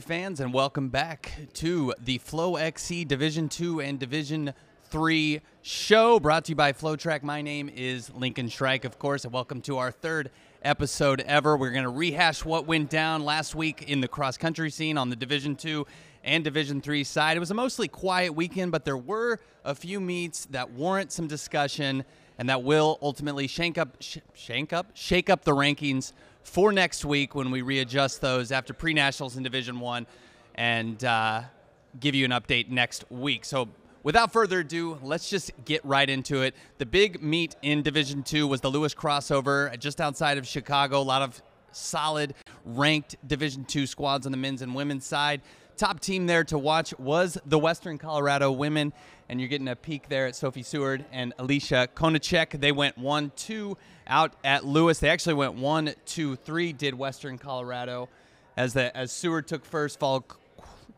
Fans, and welcome back to the FloXC Division II and Division III show, brought to you by FloTrack. My name is Lincoln Shrike, of course, and welcome to our third episode ever. We're going to rehash what went down last week in the cross-country scene on the Division II and Division III side. It was a mostly quiet weekend, but there were a few meets that warrant some discussion and that will ultimately shake up the rankings for next week when we readjust those after pre-nationals in Division I and give you an update next week. So without further ado, let's just get right into it. The big meet in Division II was the Lewis crossover just outside of Chicago. A lot of solid ranked Division II squads on the men's and women's side. Top team there to watch was the Western Colorado women, and you're getting a peek there at Sophie Seward and Alicia Konachek. They went 1-2 out at Lewis. They actually went 1-2-3, did Western Colorado, as Seward took first, followed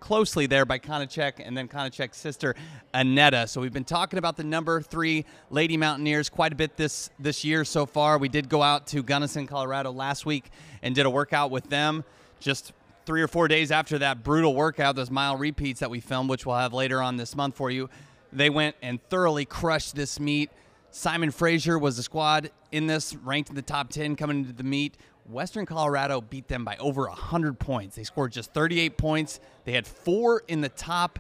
closely there by Konachek, and then Konachek's sister Annetta. So we've been talking about the number 3 Lady Mountaineers quite a bit this year so far. We did go out to Gunnison, Colorado last week and did a workout with them just 3 or 4 days after that brutal workout, those mile repeats that we filmed, which we'll have later on this month for you. They went and thoroughly crushed this meet. Simon Frazier was the squad in this, ranked in the top 10 coming into the meet. Western Colorado beat them by over 100 points. They scored just 38 points. They had 4 in the top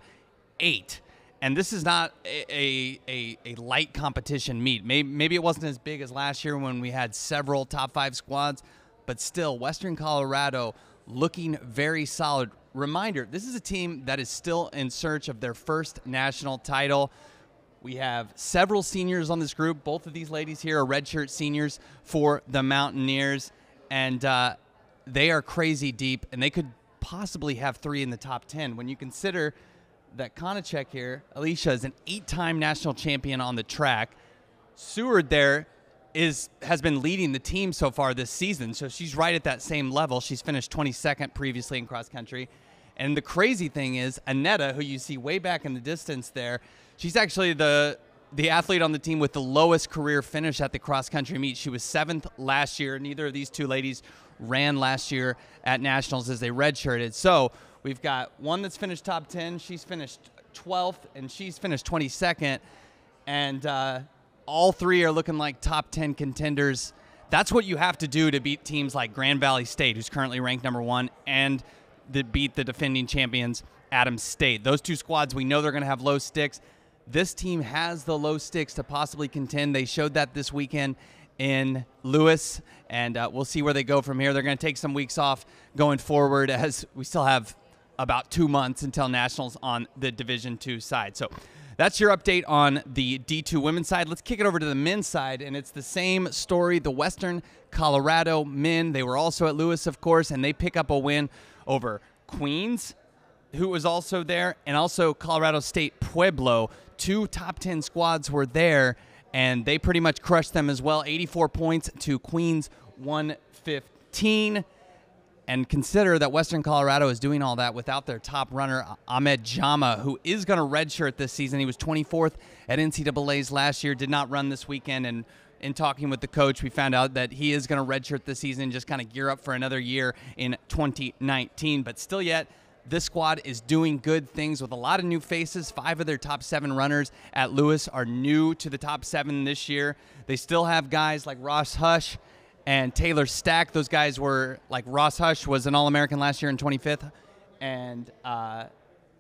8. And this is not a light competition meet. Maybe it wasn't as big as last year when we had several top 5 squads, but still, Western Colorado looking very solid. Reminder, this is a team that is still in search of their first national title. We have several seniors on this group. Both of these ladies here are redshirt seniors for the Mountaineers, and they are crazy deep, and they could possibly have 3 in the top 10. When you consider that Konachek here, Alicia, is an 8-time national champion on the track. Seward there has been leading the team so far this season, so she's right at that same level. She's finished 22nd previously in cross country. And the crazy thing is, Annetta, who you see way back in the distance there, she's actually the athlete on the team with the lowest career finish at the cross country meet. She was 7th last year. Neither of these two ladies ran last year at nationals as they redshirted. So we've got one that's finished top 10. She's finished 12th, and she's finished 22nd. And all 3 are looking like top 10 contenders. That's what you have to do to beat teams like Grand Valley State, who's currently ranked number 1, and beat the defending champions, Adams State. Those 2 squads, we know they're going to have low sticks. This team has the low sticks to possibly contend. They showed that this weekend in Lewis, and we'll see where they go from here. They're going to take some weeks off going forward, as we still have about 2 months until nationals on the Division II side. So that's your update on the D2 women's side. Let's kick it over to the men's side, and it's the same story. The Western Colorado men, they were also at Lewis, of course, and they pick up a win over Queens, who was also there, and also Colorado State Pueblo. 2 top 10 squads were there, and they pretty much crushed them as well. 84 points to Queens 115. And consider that Western Colorado is doing all that without their top runner, Ahmed Jama, who is going to redshirt this season. He was 24th at NCAA's last year, did not run this weekend. And in talking with the coach, we found out that he is going to redshirt this season, just kind of gear up for another year in 2019. But still yet, this squad is doing good things with a lot of new faces. 5 of their top 7 runners at Lewis are new to the top 7 this year. They still have guys like Ross Hush and Taylor Stack. Those guys were, like, Ross Hush was an All-American last year in 25th, and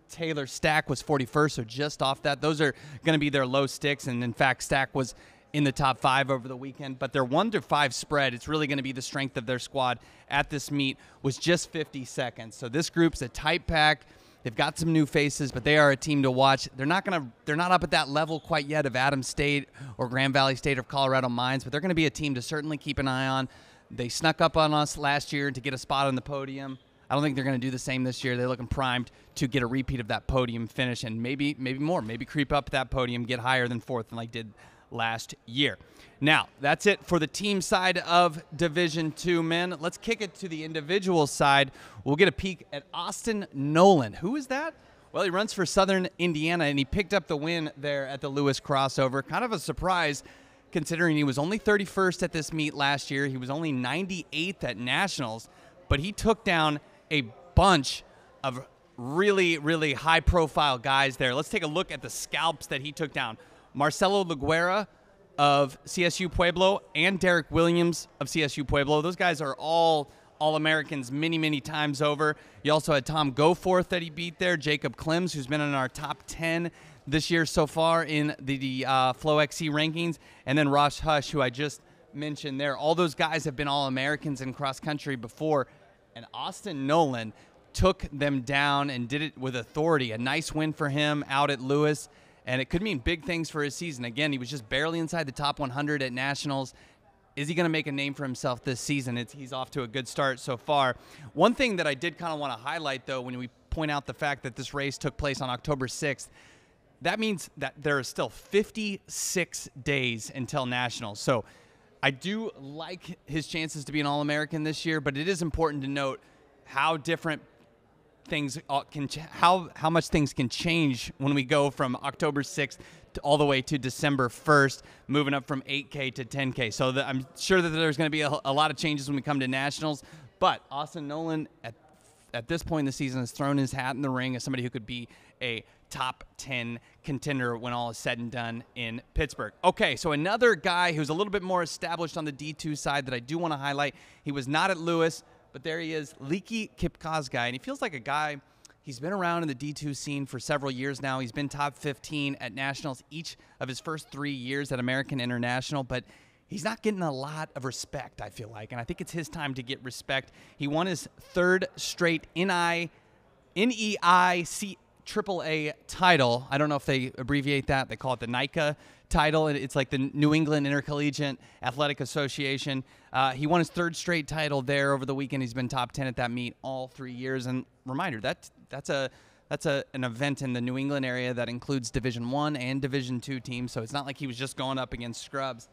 Taylor Stack was 41st, so just off that. Those are going to be their low sticks, and in fact, Stack was in the top 5 over the weekend. But their 1-5 spread, it's really going to be the strength of their squad at this meet, was just 50 seconds. So this group's a tight pack. They've got some new faces, but they are a team to watch. They're not up at that level quite yet of Adams State or Grand Valley State or Colorado Mines, but they're going to be a team to certainly keep an eye on. They snuck up on us last year to get a spot on the podium. I don't think they're going to do the same this year. They're looking primed to get a repeat of that podium finish and maybe more, maybe creep up that podium, get higher than 4th like did last year. Now, that's it for the team side of Division II men. Let's kick it to the individual side. We'll get a peek at Austin Nolan. Who is that? Well, he runs for Southern Indiana, and he picked up the win there at the Lewis crossover. Kind of a surprise considering he was only 31st at this meet last year. He was only 98th at Nationals, but he took down a bunch of really, really high-profile guys there. Let's take a look at the scalps that he took down. Marcelo Laguera of CSU Pueblo and Derek Williams of CSU Pueblo. Those guys are all All-Americans many times over. You also had Tom Goforth that he beat there, Jacob Klims, who's been in our top 10 this year so far in the FloXC rankings, and then Ross Hush, who I just mentioned there. All those guys have been All-Americans in cross-country before, and Austin Nolan took them down and did it with authority. A nice win for him out at Lewis, and it could mean big things for his season. Again, he was just barely inside the top 100 at Nationals. Is he going to make a name for himself this season? He's off to a good start so far. One thing that I did kind of want to highlight, though, when we point out the fact that this race took place on October 6th, that means that there are still 56 days until Nationals. So I do like his chances to be an All-American this year, but it is important to note how different things how much things can change when we go from October 6th to all the way to December 1st, moving up from 8K to 10K. So I'm sure that there's going to be a lot of changes when we come to Nationals, but Austin Nolan at this point in the season has thrown his hat in the ring as somebody who could be a top 10 contender when all is said and done in Pittsburgh. Okay, so another guy who's a little bit more established on the D2 side that I do want to highlight. He was not at Lewis, but there he is, Leakey Kipkogei, and he feels like a guy. He's been around in the D2 scene for several years now. He's been top 15 at Nationals each of his first 3 years at American International, but he's not getting a lot of respect, I feel like, and I think it's his time to get respect. He won his third straight NEI AAA title. I don't know if they abbreviate that. They call it the NICA title. It's like the New England Intercollegiate Athletic Association. He won his third straight title there over the weekend. He's been top 10 at that meet all 3 years. And reminder, that's an event in the New England area that includes Division I and Division II teams. So it's not like he was just going up against scrubs.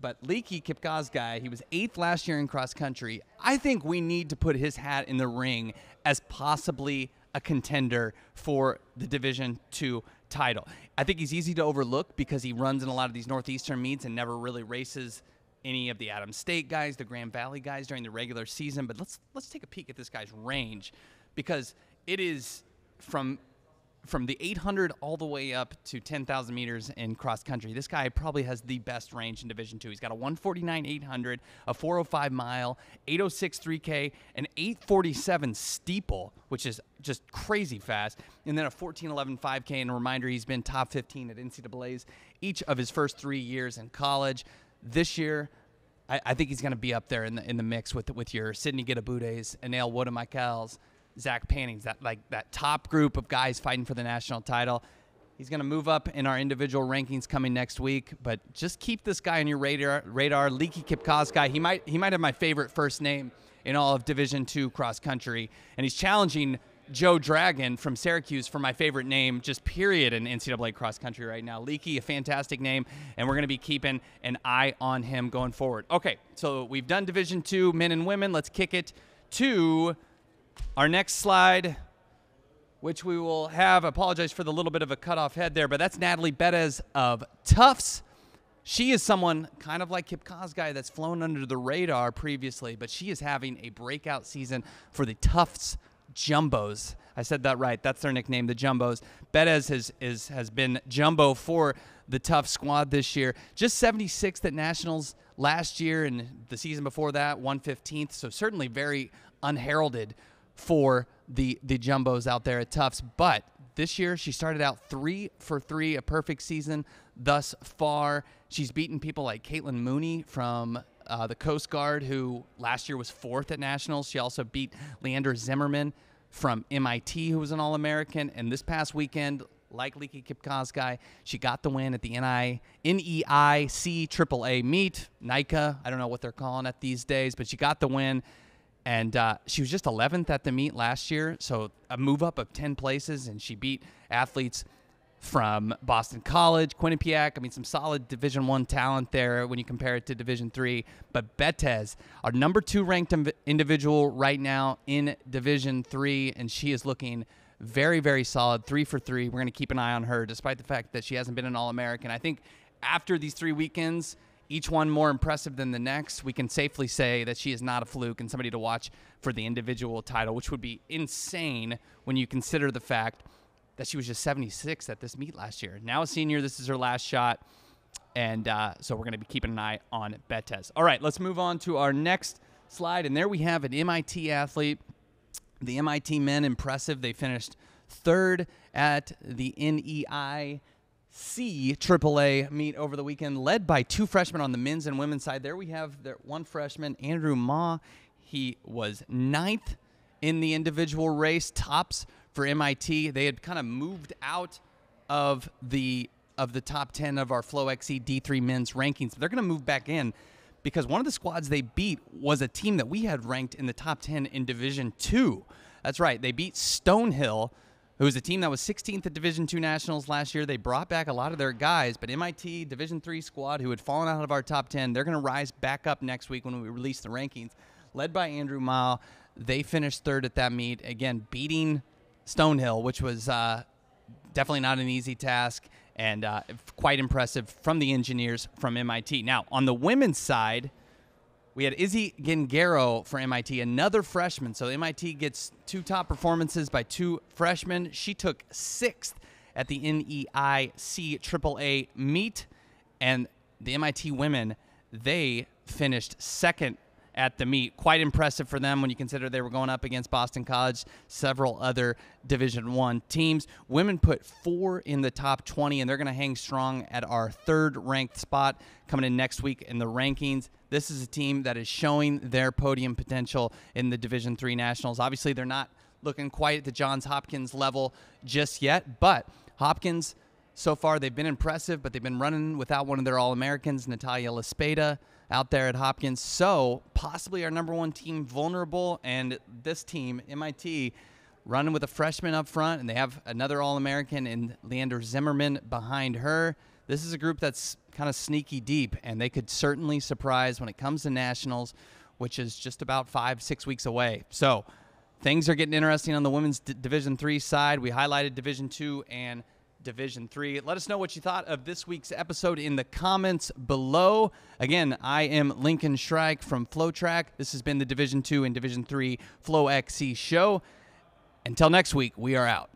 But Leakey Kipkogei, he was 8th last year in cross country. I think we need to put his hat in the ring as possibly a contender for the Division II title. I think he's easy to overlook because he runs in a lot of these Northeastern meets and never really races any of the Adams State guys, the Grand Valley guys during the regular season. But let's take a peek at this guy's range, because it is from the 800 all the way up to 10,000 meters in cross country. This guy probably has the best range in Division II. He's got a 149 800, a 405 mile, 806 3K, an 847 steeple, which is just crazy fast, and then a 1411 5K. And a reminder, he's been top 15 at NCAA's each of his first 3 years in college. This year, I think he's going to be up there in the mix with your Sidney Gitabudes, Anel Woodemichaels, Zach Pannings, that top group of guys fighting for the national title. He's going to move up in our individual rankings coming next week, but just keep this guy on your radar. Leakey Kipkogei. He might have my favorite first name in all of Division II cross country, and he's challenging Joe Dragon from Syracuse for my favorite name, just period, in NCAA cross country right now. Leakey, a fantastic name, and we're going to be keeping an eye on him going forward. Okay, so we've done Division II men and women. Let's kick it to our next slide, which we will have. Apologize for the little bit of a cutoff head there, but that's Natalie Betez of Tufts. She is someone kind of like Kipkogei that's flown under the radar previously, but she is having a breakout season for the Tufts Jumbos. I said that right. That's their nickname, the Jumbos. Betez has been Jumbo for the Tufts squad this year. Just 76th at Nationals last year, and the season before that, 115th. So certainly very unheralded for the Jumbos out there at Tufts. But this year, she started out 3 for 3, a perfect season thus far. She's beaten people like Caitlin Mooney from the Coast Guard, who last year was 4th at Nationals. She also beat Leander Zimmerman from MIT, who was an All-American. And this past weekend, like Leakey Kipkogei, she got the win at the NEIC AAA meet. NICA, I don't know what they're calling it these days, but she got the win. And she was just 11th at the meet last year, so a move up of 10 places, and she beat athletes from Boston College, Quinnipiac. I mean, some solid Division I talent there when you compare it to Division III. But Betez, our number 2 ranked individual right now in Division III, and she is looking very, very solid, 3 for 3. We're going to keep an eye on her, despite the fact that she hasn't been an All-American. I think after these 3 weekends, each one more impressive than the next, we can safely say that she is not a fluke and somebody to watch for the individual title, which would be insane when you consider the fact that she was just 76 at this meet last year. Now a senior, this is her last shot, and so we're going to be keeping an eye on Bethes. All right, let's move on to our next slide, and there we have an MIT athlete. The MIT men, impressive. They finished third at the NEIC AAA meet over the weekend, led by two freshmen on the men's and women's side. There we have one freshman, Andrew Ma. He was 9th in the individual race, tops for MIT. They had kind of moved out of the top 10 of our FloXC D3 men's rankings. They're going to move back in because one of the squads they beat was a team that we had ranked in the top 10 in Division II. That's right. They beat Stonehill, who was a team that was 16th at Division II Nationals last year. They brought back a lot of their guys, but MIT Division III squad, who had fallen out of our top 10, they're going to rise back up next week when we release the rankings. Led by Andrew Ma, they finished third at that meet, again, beating Stonehill, which was definitely not an easy task, and quite impressive from the engineers from MIT. Now, on the women's side, we had Izzy Gengaro for MIT, another freshman. So MIT gets two top performances by two freshmen. She took 6th at the NEIC AAA meet, and the MIT women, they finished 2nd at the meet. Quite impressive for them when you consider they were going up against Boston College, several other Division I teams. Women put 4 in the top 20, and they're going to hang strong at our 3rd ranked spot coming in next week in the rankings. This is a team that is showing their podium potential in the Division III Nationals. Obviously, they're not looking quite at the Johns Hopkins level just yet, but Hopkins, so far, they've been impressive, but they've been running without one of their All-Americans, Natalia Lespeda, out there at Hopkins. So possibly our number 1 team vulnerable, and this team, MIT, running with a freshman up front, and they have another All-American in Leander Zimmerman behind her. This is a group that's kind of sneaky deep, and they could certainly surprise when it comes to nationals, which is just about 5-6 weeks away. So things are getting interesting on the women's Division III side. We highlighted Division II and Division III. Let us know what you thought of this week's episode in the comments below. Again, I am Lincoln Shrike from FloTrack. This has been the Division II and Division III FloXC show. Until next week, we are out.